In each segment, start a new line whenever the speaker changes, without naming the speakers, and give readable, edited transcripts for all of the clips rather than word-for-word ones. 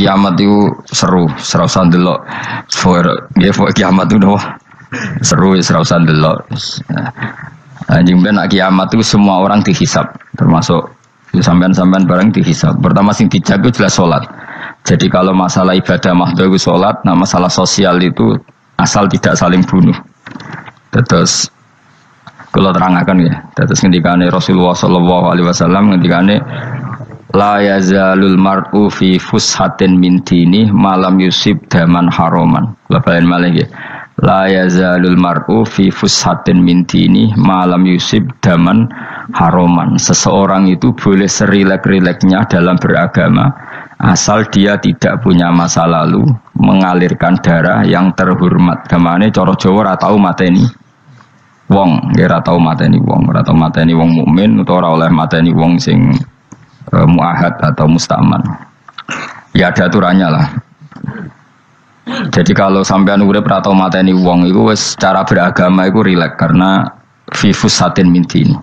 Kiamat itu seru, serausan delok. Kiamat itu doh seru, serausan delok. Anjing ben kiamat itu semua orang dihisab, termasuk sampean-sampean barang dihisab. Pertama sing dijaga jelas sholat. Jadi kalau masalah ibadah mahdoh itu sholat, nah masalah sosial itu asal tidak saling bunuh. Terus kalau terangkan ya, terus ngendikane Rasulullah Shallallahu Alaihi Wasallam ngendikane la yazalul mar'u fi fushatin min dini malam yusib daman haroman. Labain malah ya. La yazalul mar'u fi fushatin min dini malam yusib daman haroman. Seseorang itu boleh serilek-rileknya dalam beragama asal dia tidak punya masa lalu mengalirkan darah yang terhormat. Gamane cara Jawa ora tau mateni wong, ora tau mateni wong, ora tau mateni wong mukmin utawa ora oleh mateni wong sing muahad atau mustaman. Ya ada aturannya lah. Jadi kalau sampean urip ora tau mateni wong iku wis cara beragama iku rileks karena fifus satin mintin.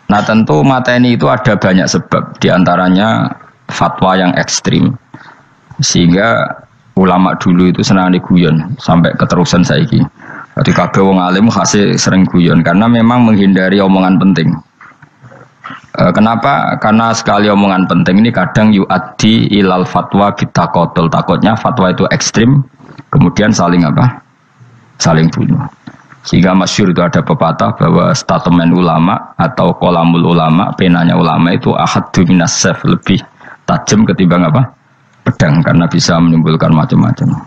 Nah tentu mateni itu ada banyak sebab, diantaranya fatwa yang ekstrim sehingga ulama dulu itu senang guyon sampai keterusan saiki. Jadi kabeh wong alim khase sering guyon karena memang menghindari omongan penting. Kenapa? Karena sekali omongan penting ini kadang yu'addi ilal fatwa bitaqatul. Takutnya fatwa itu ekstrim, kemudian saling apa? Saling bunuh. Sehingga masyhur itu ada pepatah bahwa statement ulama atau kolamul ulama, penanya ulama itu ahaddu minas sayf, lebih tajam ketimbang apa? Pedang, karena bisa menimbulkan macam-macam.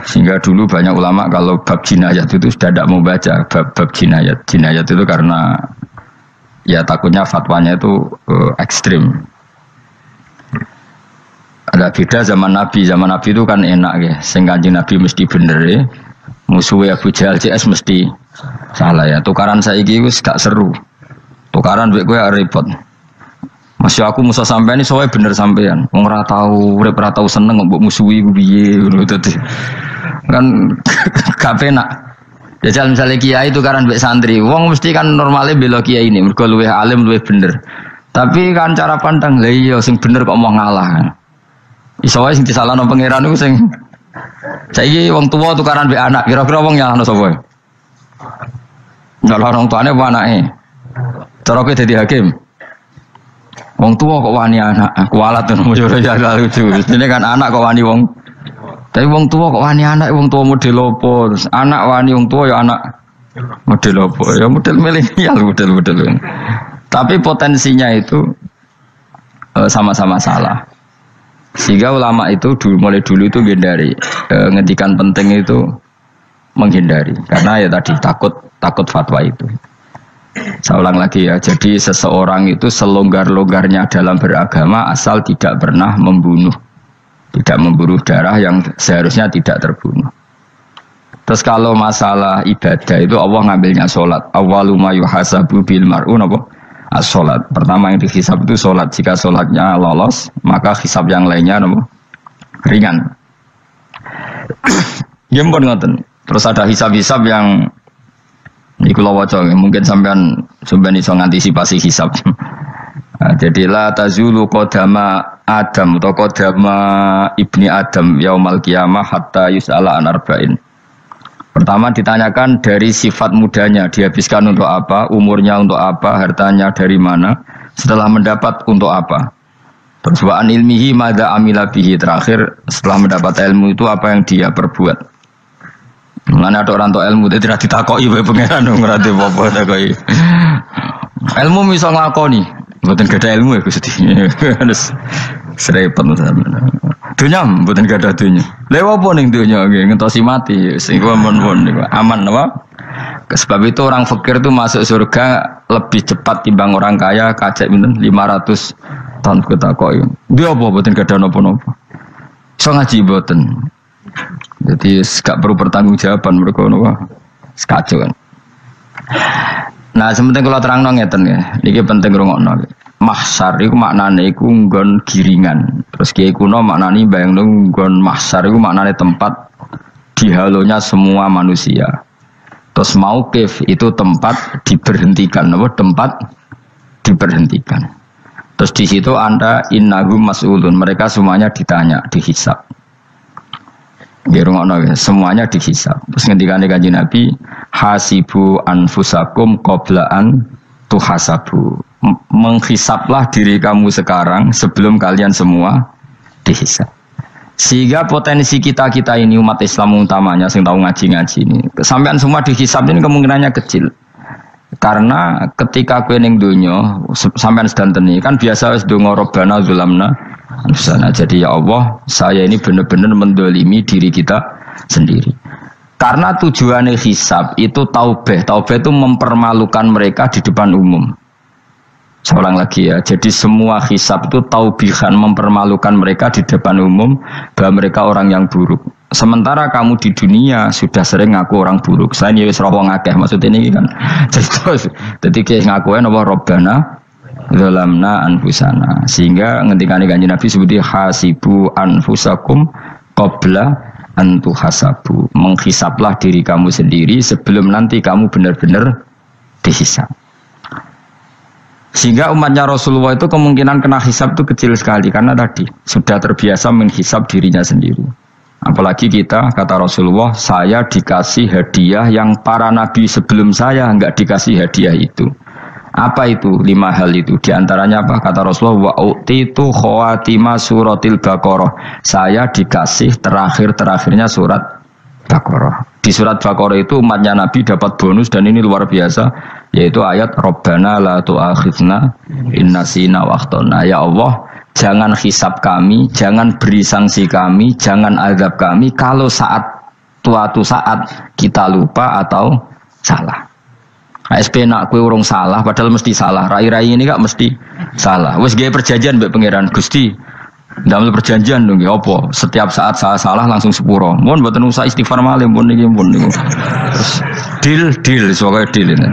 Sehingga dulu banyak ulama kalau bab jinayat itu sudah tidak mau baca bab jinayat. Jinayat itu karena ya takutnya fatwanya itu ekstrim. Ada beda zaman Nabi itu kan enak ya. Sing Kanjeng Nabi mesti bener ya. Musuhnya Abu Jahal CS mesti salah ya. Tukaran saiki wis gak seru. Tukaran mbek kowe repot. Masih aku musuh sampean iki soalnya bener sampean. Wong ora tau urip ora tau seneng mbok musuhi ku piye ngono dadi. Kan gak penak. Jajal misalnya kiai itu karena mbek santri, wong mesti kan normalnya bela kiai ini, mergo luwih alim luwih bener. Tapi kan cara pandang, lah iya sing bener kok mau ngalah. Iso wae sing disalahno pangeran iku sing saiki wong tuwa tukaran mbek anak, kira-kira wong nyalahno sapa? Nyalahno wong tuane apa anake? Cara kowe dadi hakim. Wong tuwa kok wani anak, kualat ngono yo ya lucu. Dene kan anak kok wani wong. Tapi wong tua kok wani anak, wong tua model opo? Anak wani wong tua ya anak model opo? Ya model milenial, model. Tapi potensinya itu sama-sama salah. Sehingga ulama itu mulai dulu itu menghindari ngedikan penting itu menghindari. Karena ya tadi takut fatwa itu. Saya ulang lagi ya. Jadi seseorang itu selonggar-longgarnya dalam beragama asal tidak pernah membunuh. Tidak memburu darah yang seharusnya tidak terbunuh. Terus kalau masalah ibadah itu Allah ngambilnya sholat. Awwaluma yuhasabu bil mar'un apa? As-sholat. Pertama yang dihisab itu sholat. Jika sholatnya lolos, maka hisab yang lainnya apa? Ringan. Gempon ngoten. Terus ada hisab-hisab yang iku lawaca mungkin sampean iso ngantisipasi hisab. Nah, jadilah tazulu qadama Adam atau qadama ibni Adam yaumal qiyamah hatta yus'ala an arba'in. Pertama ditanyakan dari sifat mudanya, dihabiskan untuk apa, umurnya untuk apa, hartanya dari mana, setelah mendapat untuk apa. Terus wa an ilmihi madza amila bihi, terakhir setelah mendapat ilmu itu apa yang dia perbuat. Mulane ada orang tok ilmu tidak ditakoki wae pangeran ora apa-apa takoki. Ilmu iso nglakoni. Mboten gadah ilmu ya Gusti. Harus serepet sampeyan. Dunya mboten gadah dunya. Lha apa ning dunya nggih ngentosi mati sing aman apa? Sebab itu orang fakir itu masuk surga lebih cepat timbang orang kaya kacek pinten 500 tahun ketakoki. Dia apa mboten gadah napa-napa. Iso ngaji mboten. Jadi gak perlu pertanggungjawaban mereka napa? Sekacau kan. Nah, sementing kalau terang ngeten ya, ini penting rungokno. Mahsyar itu maknane iku nggon giringan. Terus kiai kuno maknane bayangno nggon mahsyar itu maknane tempat dihalonya semua manusia. Terus mauqif itu tempat diberhentikan, apa tempat diberhentikan. Terus di situ Anda innahum mas'ulun, mereka semuanya ditanya, dihisab. Semuanya dihisab. Terus ngendikane Kanjeng Nabi, hasibu anfusakum qabla an tuhasabu. Menghisablah diri kamu sekarang sebelum kalian semua dihisab. Sehingga potensi kita ini umat Islam utamanya sing tahu ngaji-ngaji ini, sampean semua dihisab ini kemungkinannya kecil. Karena ketika kowe ning donya sampean sedanteni kan biasa wis donga Rabbana zulamna anfusana. Jadi ya Allah, saya ini benar-benar mendolimi diri kita sendiri. Karena tujuannya hisab itu taubah. Taubah itu mempermalukan mereka di depan umum. Seorang lagi ya, jadi semua hisab itu taubihan, mempermalukan mereka di depan umum bahwa mereka orang yang buruk. Sementara kamu di dunia sudah sering ngaku orang buruk. Saya ini wis roh ngakeh, maksudnya ini kan. Jadi kayak ngakuin apa Rabbana zalamna anfusana. Sehingga ngendikane Kanjeng Nabi sebuti hasibu anfusakum qabla an tuhasabu. Menghisablah diri kamu sendiri sebelum nanti kamu benar-benar dihisab. Sehingga umatnya Rasulullah itu kemungkinan kena hisab itu kecil sekali karena tadi sudah terbiasa menghisab dirinya sendiri. Apalagi kita, kata Rasulullah, saya dikasih hadiah yang para nabi sebelum saya enggak dikasih hadiah itu. Apa itu? 5 hal itu. Di antaranya apa? Kata Rasulullah, wa utitu khawatima suratil Baqarah. Saya dikasih terakhirnya surat Baqarah. Di surat Baqarah itu umatnya Nabi dapat bonus dan ini luar biasa, yaitu ayat Rabbana la tu'akhidna in nasina wa akhtana. Ya Allah, jangan hisab kami, jangan beri sanksi kami, jangan azab kami kalau suatu saat kita lupa atau salah. ASP nak kue urung salah padahal mesti salah. Rai-rai ini gak mesti salah. Wes gawe perjanjian mbek pangeran Gusti. Ndamel perjanjian dong ya apa? Setiap saat salah langsung sepuro. Mohon mboten usah istighfar malih pun niki pun niku. Terus deal sebagai deal ini.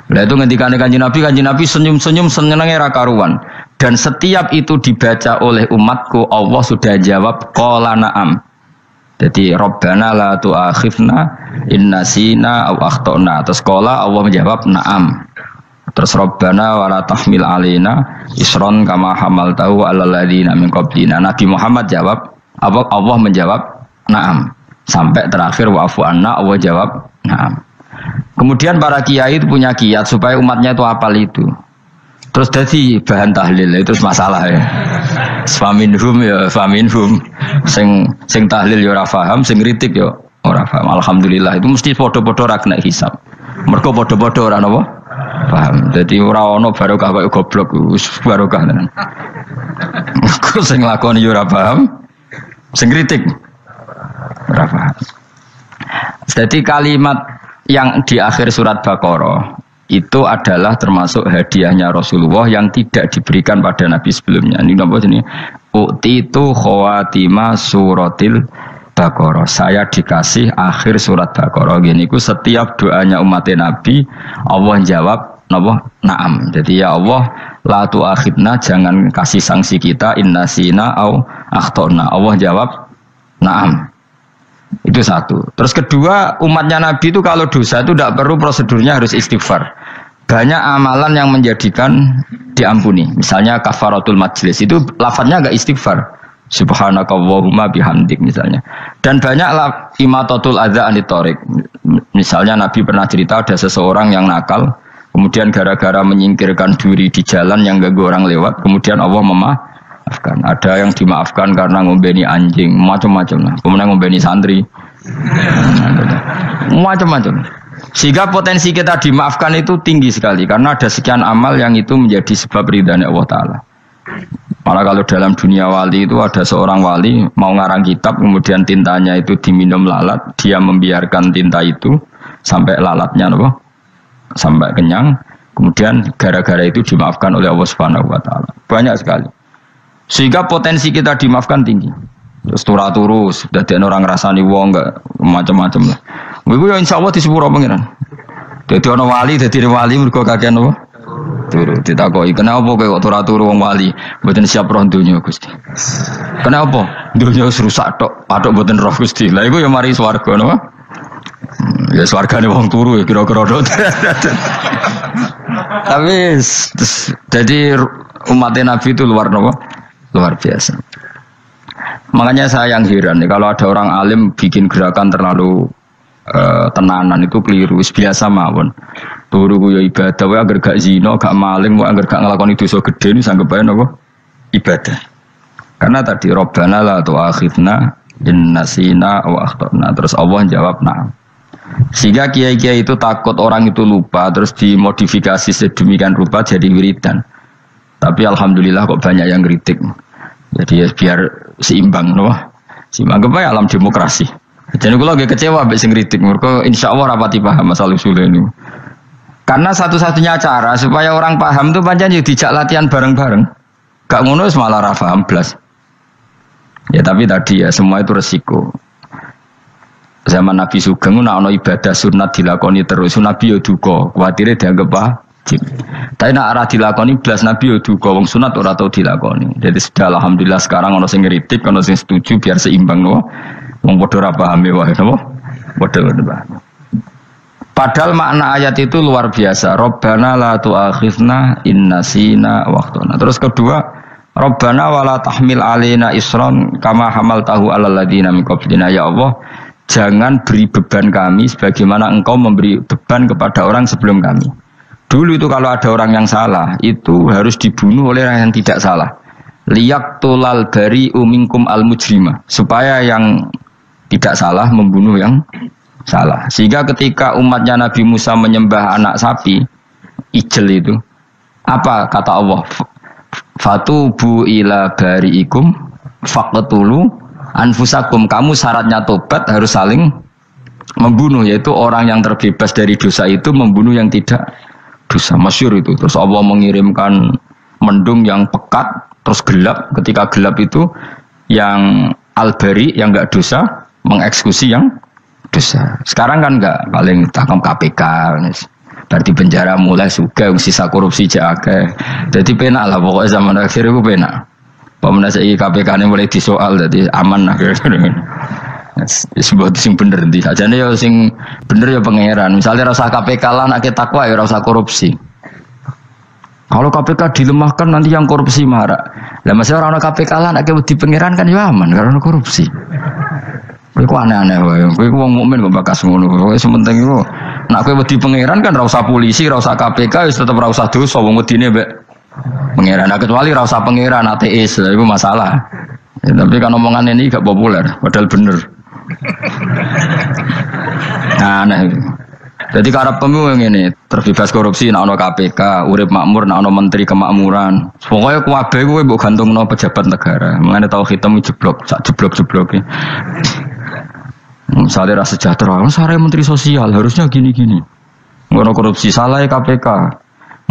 Lah itu ngendikane Kanjeng Nabi senyum-senyum senenge ra karuan. Dan setiap itu dibaca oleh umatku, Allah sudah jawab qala na'am. Jadi Rabbana la tu'akhidna in nasina aw akhtana. Terus qala Allah menjawab na'am. Terus Rabbana wa la tahmil alaina isron kama hamaltahu 'alal ladzina min qablina. Nabi Muhammad jawab, Allah menjawab na'am. Sampai terakhir wa'fu anna, Allah jawab na'am. Kemudian para kiai itu punya kiat supaya umatnya itu hafal itu. Terus jadi bahan tahlil itu masalah ya. Faminhum ya faminhum. Sing tahlil ya ora paham, sing kritik ya ora paham. Alhamdulillah itu mesti padha-padha ra kena hisab. Mergo padha-padha ora napa? Paham. Jadi ora ono barokah kaya goblok wis barokah tenan. Mergo sing lakoni ya ora paham, sing kritik ora paham. Jadi kalimat yang di akhir surat Baqarah itu adalah termasuk hadiahnya Rasulullah yang tidak diberikan pada Nabi sebelumnya. Ini apa ini? Utitu khawatima suratil Baqarah. Saya dikasih akhir surat Baqarah. Gini ku setiap doanya umat Nabi Allah jawab napa? Naam. Jadi ya Allah la tu'akhidna, jangan kasih sanksi kita innasina au akhtona. Allah jawab naam. Itu satu. Terus kedua, umatnya Nabi itu kalau dosa itu tidak perlu prosedurnya harus istighfar. Banyak amalan yang menjadikan diampuni. Misalnya kafaratul majlis itu lafadznya enggak istighfar. Subhanakallahumma bihamdik misalnya. Dan banyak imatatul adza anit thoriq. Misalnya Nabi pernah cerita ada seseorang yang nakal, kemudian gara-gara menyingkirkan duri di jalan yang ganggu orang lewat, kemudian Allah memaafkan. Ada yang dimaafkan karena ngombeni anjing, macam-macam lah. Kemudian ngombeni santri, macam-macam. Sehingga potensi kita dimaafkan itu tinggi sekali karena ada sekian amal yang itu menjadi sebab ridhanya Allah Ta'ala. Malah kalau dalam dunia wali itu ada seorang wali mau ngarang kitab, kemudian tintanya itu diminum lalat, dia membiarkan tinta itu sampai lalatnya sampai kenyang, kemudian gara-gara itu dimaafkan oleh Allah Subhanahu Wa Ta'ala. Banyak sekali. Sehingga potensi kita dimaafkan tinggi. Terus turu sudah ada orang ngrasani wong enggak macam-macam lah. Iku ya insyaallah di sepuro pengiran. Dadi ana wali, dadi wali mergo kakean apa? Turu ditakoki, "Kenapa kowe kok turu wong wali? Mboten siap roh donya, Gusti." "Kenapa?" "Donya wis rusak tok, patok mboten roh Gusti." Lah iku ya mari swarga napa? Ya swargane wong turu ya kira-kira tok. Tapi jadi umatnya Nabi itu luar biasa. Makanya saya yang heran nih, kalau ada orang alim bikin gerakan terlalu tenanan itu keliru, biasa mawon. Turu ku ya ibadah, wae agar gak zina, gak maling, wae agar gak nglakoni dosa gede ini sanggep bae napa? Ibadah. Karena tadi Rabbana la tu'akhidna in nasina wa akhtana. Terus Allah jawab nah. Sehingga kiai-kiai itu takut orang itu lupa, terus dimodifikasi sedemikian rupa jadi wiridan. Tapi alhamdulillah kok banyak yang kritik. Jadi ya biar seimbang, no? Seimbang kepada alam demokrasi. Jadi kalau lagi kecewa ambek sing kritik, mereka insyaallah rapati paham masalah usul ini. Karena satu-satunya cara supaya orang paham itu pancen yo dijak latihan bareng-bareng. Gak ngono malah ra paham blas. Ya tapi tadi ya semua itu resiko. Zaman Nabi Sugeng ana ibadah sunat dilakoni terus, Nabi yo duka, kuwatire dianggap wajib. Tapi nek ora dilakoni blas Nabi yo duka, wong sunat ora tau dilakoni. Jadi sudah alhamdulillah sekarang ana sing ngritik, ana sing setuju biar seimbang no. Wong padha ora paham wae napa? Padha paham. Padahal makna ayat itu luar biasa. Rabbana la tu'akhidna in nasina wa akhtana. Terus kedua, Rabbana wala tahmil alaina isran kama hamaltahu alal ladzina min qablina. Ya Allah, jangan beri beban kami sebagaimana Engkau memberi beban kepada orang sebelum kami. Dulu itu kalau ada orang yang salah, itu harus dibunuh oleh orang yang tidak salah. Liyaqtulal bari'u minkum al mujrima. Supaya yang tidak salah membunuh yang salah. Sehingga ketika umatnya Nabi Musa menyembah anak sapi ijel itu, apa kata Allah? Fatubu ila bari'ikum faqtulu anfusakum. Kamu syaratnya tobat harus saling membunuh, yaitu orang yang terbebas dari dosa itu membunuh yang tidak dosa. Masyhur itu. Terus Allah mengirimkan mendung yang pekat terus gelap. Ketika gelap itu yang al-bari yang enggak dosa mengeksekusi yang dosa. Sekarang kan enggak, paling takam KPK. Berarti penjara mulai juga sisa korupsi jake. Jadi penak lah pokoknya zaman akhir itu penak. Pemenang KPK ini mulai disoal, jadi aman lah. Sebuah sing bener di aja nih, sing bener ya pangeran. Misalnya rasa KPK lah nak takwa ya rasa korupsi. Kalau KPK dilemahkan nanti yang korupsi marah. Lah masih orang KPK lah nak di pangeran kan ya aman karena korupsi. Kowe aneh-aneh wae. Kowe wong mukmin kok bakas ngono. Kowe sementing iku nek kowe wedi pangeran kan ra usah polisi, ra usah KPK wis tetep ra usah dosa wong wedine mbek pangeran. Nah, kecuali ra usah pangeran ateis, iku masalah. Ya, tapi kan omongan ini gak populer, padahal bener. Nah, aneh. Jadi karep pemilu ngene, terbebas korupsi nek ana KPK, urip makmur nek ana menteri kemakmuran. Pokoke kabeh kowe mbok gantungno pejabat negara. Mengane tau hitam jeblok, sak jeblok-jebloke. Misalnya rasa sejahtera, saya menteri sosial harusnya gini-gini. Ngono korupsi salah KPK,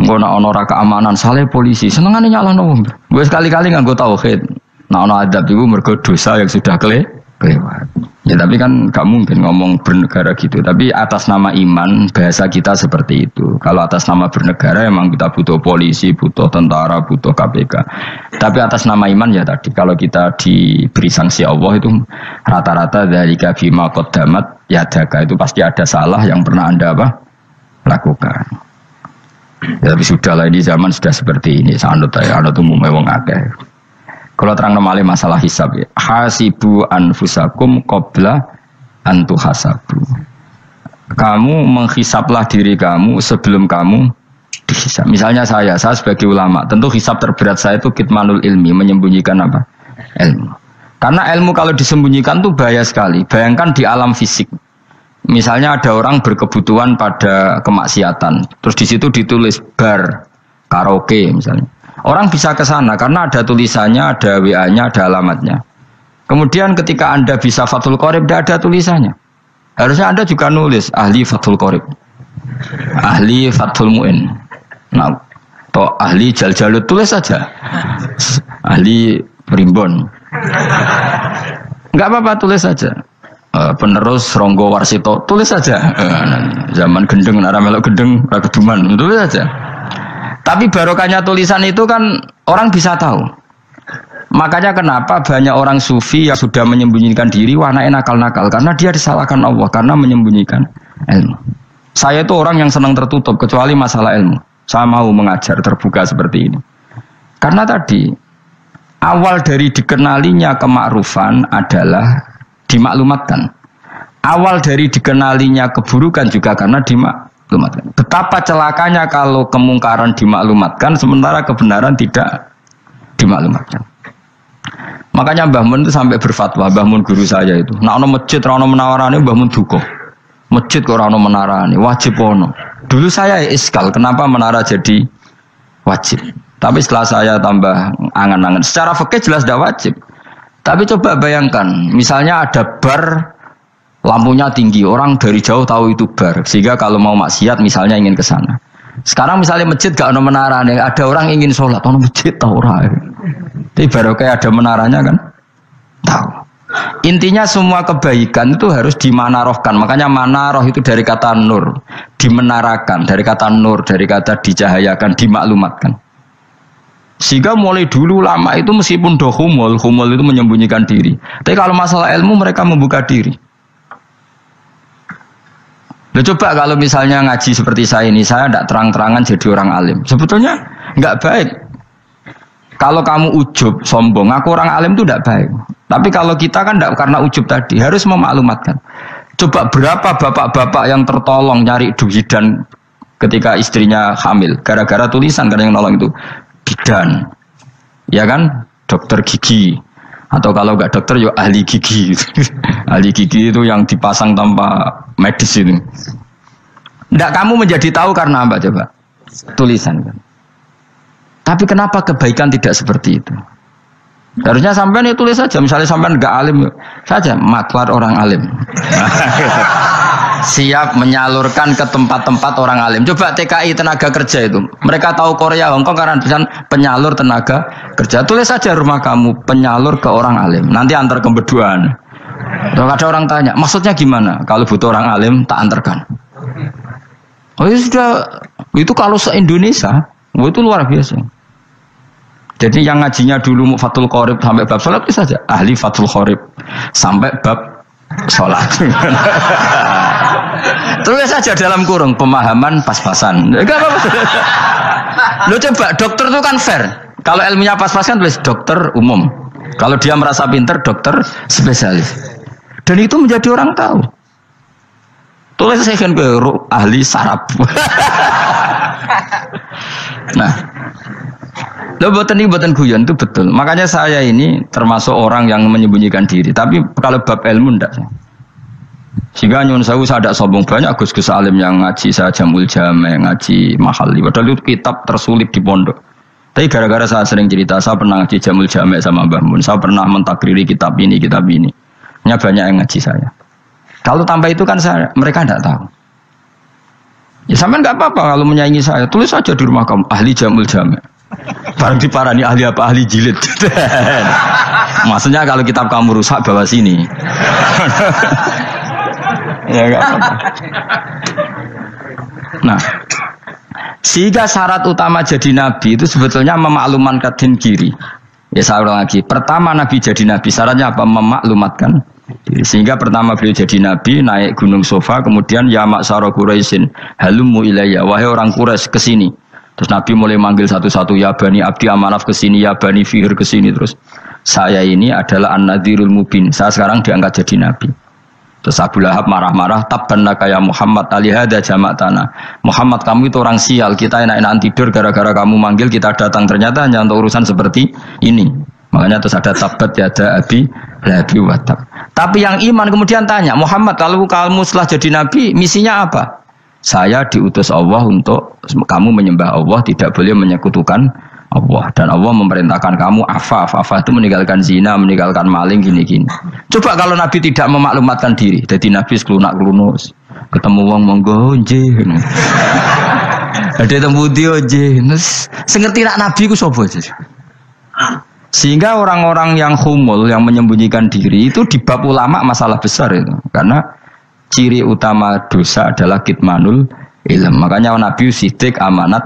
ngono ono keamanan salah polisi. Senengane nyalahno wong. Gue sekali-kali nganggo tauhid. Nah ono adab itu mergo dosa yang sudah kelewat. Ya tapi kan gak mungkin ngomong bernegara gitu. Tapi atas nama iman bahasa kita seperti itu. Kalau atas nama bernegara emang kita butuh polisi, butuh tentara, butuh KPK. Tapi atas nama iman ya tadi kalau kita diberi sanksi Allah itu rata-rata dari bima qaddamat yadaka itu pasti ada salah yang pernah Anda lakukan. Ya, tapi sudahlah ini zaman sudah seperti ini. Sanut umumnya wong akeh. Kalau terang nomale masalah hisab ya. Hasibu anfusakum qabla antu hasabu. Kamu menghisablah diri kamu sebelum kamu dihisab. Misalnya saya sebagai ulama, tentu hisab terberat saya itu kitmanul ilmi, menyembunyikan apa? Ilmu. Karena ilmu kalau disembunyikan tuh bahaya sekali. Bayangkan di alam fisik. Misalnya ada orang berkebutuhan pada kemaksiatan, terus di situ ditulis bar karaoke misalnya. Orang bisa ke sana karena ada tulisannya, ada WA-nya, ada alamatnya. Kemudian ketika Anda bisa Fathul Qorib, tidak ada tulisannya. Harusnya Anda juga nulis ahli Fathul Qorib, ahli Fathul Mu'in, nah, atau ahli Jaljalut, tulis saja. Ahli Primbon. Enggak apa-apa, tulis saja. Penerus Ronggo Warsito, tulis saja. Zaman gendeng, nara melok gendeng, rakeduman, tulis saja. Tapi barokahnya tulisan itu kan orang bisa tahu. Makanya kenapa banyak orang sufi yang sudah menyembunyikan diri, wananya nakal-nakal. Karena dia disalahkan Allah, karena menyembunyikan ilmu. Saya itu orang yang senang tertutup, kecuali masalah ilmu. Saya mau mengajar terbuka seperti ini. Karena tadi awal dari dikenalinya kemakrufan adalah dimaklumatkan. Awal dari dikenalinya keburukan juga karena dimaklumatkan. Betapa celakanya kalau kemungkaran dimaklumatkan sementara kebenaran tidak dimaklumatkan. Makanya Mbah Mun itu sampai berfatwa, Mbah Mun guru saya itu. Nah, ono masjid ra ono menarane Mbah Mun duka. Masjid kok ora ono menarane, wajib ono. Dulu saya iskal, kenapa menara jadi wajib? Tapi setelah saya tambah angan-angan, secara fikih jelas tidak wajib. Tapi coba bayangkan, misalnya ada bar, lampunya tinggi, orang dari jauh tahu itu bar, sehingga kalau mau maksiat misalnya ingin ke sana. Sekarang misalnya masjid gak ada menara, ada orang ingin sholat, ono masjid tahu orang. Tapi baru kayak ada menaranya kan, tahu. Intinya semua kebaikan itu harus dimanarohkan. Makanya manaroh itu dari kata nur, dimenarakan, dari kata nur, dari kata dicahayakan, dimaklumatkan. Sehingga mulai dulu lama itu meskipun humul itu menyembunyikan diri. Tapi kalau masalah ilmu mereka membuka diri. Nah, coba kalau misalnya ngaji seperti saya ini, saya tidak terang-terangan jadi orang alim. Sebetulnya nggak baik. Kalau kamu ujub, sombong, aku orang alim itu tidak baik. Tapi kalau kita kan tidak karena ujub tadi, harus memaklumatkan. Coba berapa bapak-bapak yang tertolong nyari duit dan ketika istrinya hamil, gara-gara tulisan karena yang nolong itu. Bidan, ya kan, dokter gigi, atau kalau nggak dokter ya ahli gigi. Ahli gigi itu yang dipasang tanpa medis itu. Nggak kamu menjadi tahu karena apa coba? Tulisan kan. Tapi kenapa kebaikan tidak seperti itu? Harusnya sampean itu tulis saja, misalnya sampean nggak alim saja, maklar orang alim. Siap menyalurkan ke tempat-tempat orang alim. Coba TKI tenaga kerja itu. Mereka tahu Korea, Hongkong karena tulisan penyalur tenaga kerja. Tulis saja rumah kamu penyalur ke orang alim. Nanti antar ke berduaan. Kalau ada orang tanya, maksudnya gimana? Kalau butuh orang alim, tak antarkan. Oh ya sudah, itu kalau se-Indonesia, itu luar biasa. Jadi yang ngajinya dulu Fathul Qorib sampai bab sholat itu saja. Ahli Fathul Qorib sampai bab sholat. Tulis saja dalam kurung pemahaman pas-pasan. Enggak apa-apa. Lo coba dokter itu kan fair. Kalau ilmunya pas-pasan tulis dokter umum. Kalau dia merasa pinter dokter spesialis. Dan itu menjadi orang tahu. Tulis saya kan ke ahli saraf. Nah, lo buatan guyon itu betul. Makanya saya ini termasuk orang yang menyembunyikan diri. Tapi kalau bab ilmu enggak. Sehingga nyun saya tidak sombong, banyak gus-gus alim yang ngaji saya Jamul Jame, ngaji Mahali. Padahal itu kitab tersulit di pondok. Tapi gara-gara saya sering cerita, saya pernah ngaji Jamul Jame sama Mbah Mun. Saya pernah mentakriri kitab ini. Hanya banyak yang ngaji saya. Kalau tanpa itu kan mereka tidak tahu. Ya sampean nggak apa-apa kalau menyaingi saya. Tulis saja di rumah kamu, ahli Jamul Jame. Barang diparani ahli apa? Ahli jilid. Maksudnya kalau kitab kamu rusak bawa sini. Ya enggak apa-apa. Nah, sehingga syarat utama jadi nabi itu sebetulnya memaklumatkan kiri. Ya saya ulang lagi. Pertama nabi jadi nabi syaratnya apa? Memaklumatkan diri. Sehingga pertama beliau jadi nabi naik gunung Sofa, kemudian ya maksara Quraisyin halumu ilayya, wahai orang Quraisy kesini. Terus nabi mulai manggil satu-satu, ya bani Abdi Amanaf kesini, ya bani Fihr kesini. Terus saya ini adalah an-nadhirul mubin. Saya sekarang diangkat jadi nabi. Terus Abu Lahab marah-marah, tabbannaka ya Muhammad alihada jama'tana. Muhammad kamu itu orang sial, kita enak-enakan tidur gara-gara kamu manggil kita datang, ternyata hanya untuk urusan seperti ini. Makanya terus ada tabbat yada abi labi watab. Tapi yang iman kemudian tanya, Muhammad kalau kamu setelah jadi nabi misinya apa? Saya diutus Allah untuk kamu menyembah Allah, tidak boleh menyekutukan Allah, dan Allah memerintahkan kamu afaf itu meninggalkan zina, meninggalkan maling, gini-gini. Coba kalau Nabi tidak memaklumatkan diri, jadi Nabi seklunak-klunus, ketemu wong monggo nggih. Ada temu dia nggih. Sengerti nak Nabi ku sapa? Sehingga orang-orang yang humul, yang menyembunyikan diri itu di bab ulama masalah besar itu, karena ciri utama dosa adalah kitmanul ilm. Makanya Nabi sidik amanat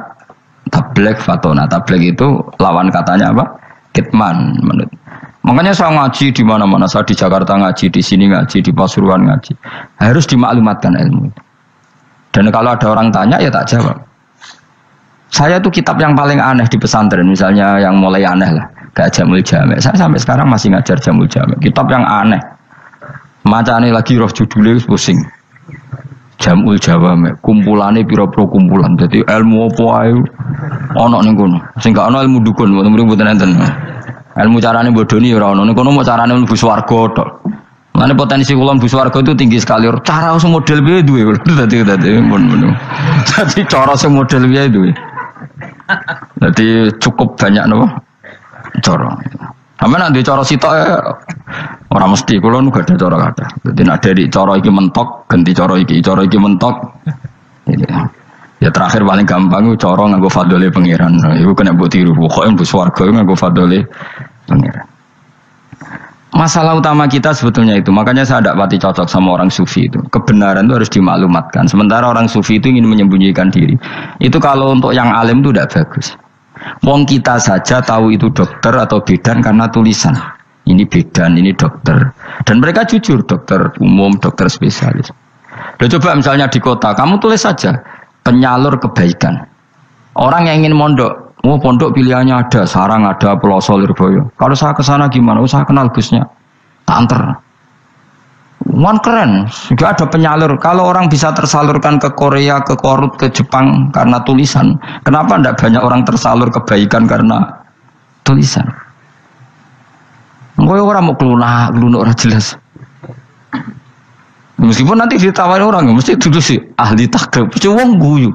tabligh fatona. Tabligh itu lawan katanya apa? Kitman. Makanya saya ngaji di mana-mana, saya di Jakarta ngaji, di sini ngaji, di Pasuruan ngaji. Harus dimaklumatkan ilmu. Dan kalau ada orang tanya ya tak jawab. Saya tuh kitab yang paling aneh di pesantren, misalnya yang mulai aneh lah, kayak Jamul Jami'. Saya sampai sekarang masih ngajar Jamul Jami'. Kitab yang aneh. Macane lagi roh judulnya pusing. Jamul Jawami', kumpulane pira-pira kumpulan. Jadi ilmu apa ae ana ning kono. Sing gak ana ilmu dukun, mboten enten. Ilmu carane bodoni ora ana. Ning kono mau carane mlebu swarga tok. Mane potensi kula mlebu swarga itu tinggi sekali. Cara sing model piye duwe. Dadi Jadi cara sing model piye duwe. Jadi cukup banyak napa? Cara. Sampe nek cara sitok ora mesti kula nu gak ada cara kata. Dadi nek dari cara iki mentok ganti cara iki mentok. Ya terakhir paling gampang itu cara nganggo fadhole pangeran. Iku kena mbok tiru. Pokoke mlebu swarga nganggo fadhole pangeran. Masalah utama kita sebetulnya itu, makanya saya tidak pati cocok sama orang sufi itu. Kebenaran itu harus dimaklumatkan. Sementara orang sufi itu ingin menyembunyikan diri. Itu kalau untuk yang alim itu tidak bagus. Wong kita saja tahu itu dokter atau bidan karena tulisan. Ini bidan, ini dokter. Dan mereka jujur, dokter umum, dokter spesialis. Loh, coba misalnya di kota, kamu tulis saja penyalur kebaikan. Orang yang ingin mondok. Oh pondok pilihannya ada, Sarang ada, Pelosok, Lirboyo. Kalau saya ke sana gimana? Saya kenal Gusnya, tak anter. Keren, juga ada penyalur. Kalau orang bisa tersalurkan ke Korea, ke Korut, ke Jepang karena tulisan, kenapa tidak banyak orang tersalur kebaikan karena tulisan? Enggak orang mau kelunak orang jelas. Meskipun nanti ditawari orang, mesti dulu sih ahli takrib, mesti wong guyu,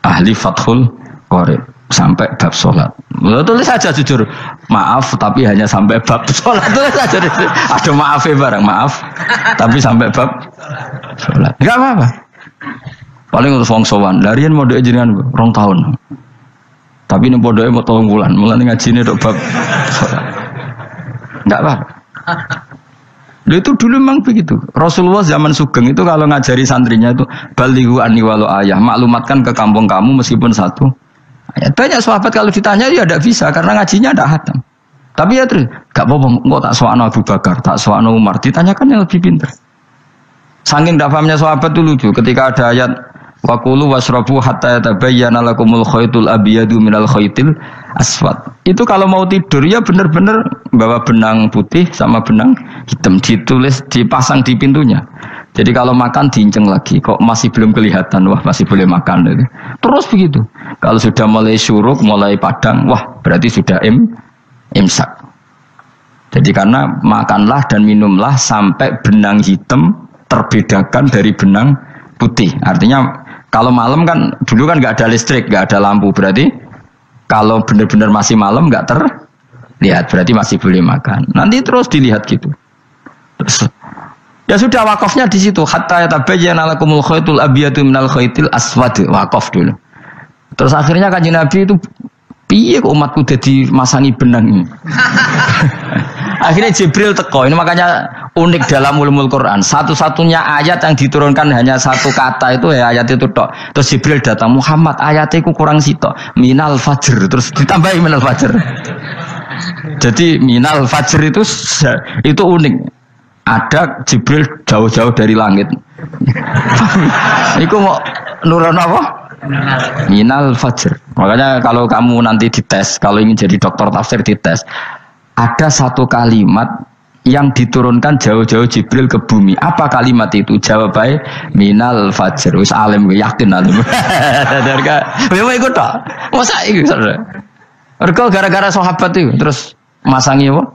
ahli fathul Korek sampai bab sholat. Tulis saja jujur, maaf tapi hanya sampai bab sholat. Tulis saja, ada maafnya barang, maaf tapi sampai bab sholat. Enggak apa-apa. Paling untuk wong sowan, larian mau doa jenengan 2 tahun. Tapi ini bodohnya mau 3 bulan, mulai ngajine dok bab sholat. Enggak apa-apa. Itu dulu memang begitu. Rasulullah zaman Sugeng itu kalau ngajari santrinya itu balighu anni walau ayah, maklumatkan ke kampung kamu meskipun 1 ayat. Banyak sahabat kalau ditanya ya tidak bisa karena ngajinya tidak hatam. Tapi ya terus gak apa-apa, kok tak soal Abu Bakar, tak soal Umar, ditanyakan yang lebih pintar. Saking tidak pahamnya sahabat itu lucu ketika ada ayat waqulu wasrabu hatta yatabayyana lakumul khaytul abyadu minal khaytil aswad. Itu kalau mau tidur ya benar-benar bawa benang putih sama benang hitam, ditulis dipasang di pintunya. Jadi kalau makan diinceng lagi, kok masih belum kelihatan, wah masih boleh makan. Terus begitu. Kalau sudah mulai syuruk, mulai padang, wah berarti sudah imsak. Jadi karena makanlah dan minumlah sampai benang hitam terbedakan dari benang putih. Artinya kalau malam kan, dulu kan nggak ada listrik, nggak ada lampu, berarti kalau benar-benar masih malam nggak terlihat, berarti masih boleh makan. Nanti terus dilihat gitu. Terus, ya sudah wakafnya di situ. Hatta yatabayyana lakumul khaytul abyadu minal khaytil aswad. Wakaf dulu. Terus akhirnya Kanjeng Nabi itu piye kok umatku jadi masangi benang ini. Akhirnya Jibril teko. Ini makanya unik dalam ulumul Quran. Satu-satunya ayat yang diturunkan hanya 1 kata itu ya ayat itu tok. Terus Jibril datang, Muhammad ayatnya itu kurang sitok. Minal fajr. Terus ditambahi minal fajr. Jadi minal fajr itu unik. Ada Jibril jauh-jauh dari langit. Iku mau nuron apa? Minal fajr. Makanya kalau kamu nanti dites, kalau ingin jadi dokter tafsir dites, ada 1 kalimat yang diturunkan jauh-jauh Jibril ke bumi. Apa kalimat itu? Jawabannya minal fajr. Wis alim yakin alim. Memang ikut tak? Masa itu saudara? Mereka gara-gara sahabat itu terus masangi apa?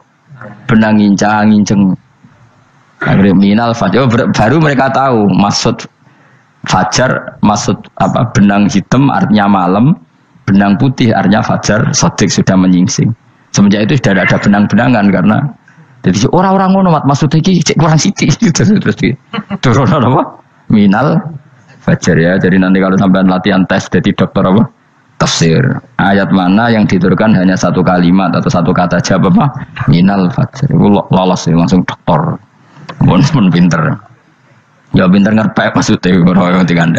Benang ngincang. Akhirnya minal fajr. Baru mereka tahu maksud fajar, maksud apa? Benang hitam artinya malam, benang putih artinya fajar. Sodik sudah menyingsing. Semenjak itu sudah ada benang-benangan karena jadi orang-orang ngono maksudnya iki kurang sithik terus turun apa? Minal fajar ya. Jadi nanti kalau sampean latihan tes jadi dokter apa? Tafsir. Ayat mana yang diturunkan hanya 1 kalimat atau 1 kata jawab apa? Minal fajar. Itu lolos ya, langsung dokter. Pun pinter. Ya pinter ngerpek maksudnya orang-orang tinggal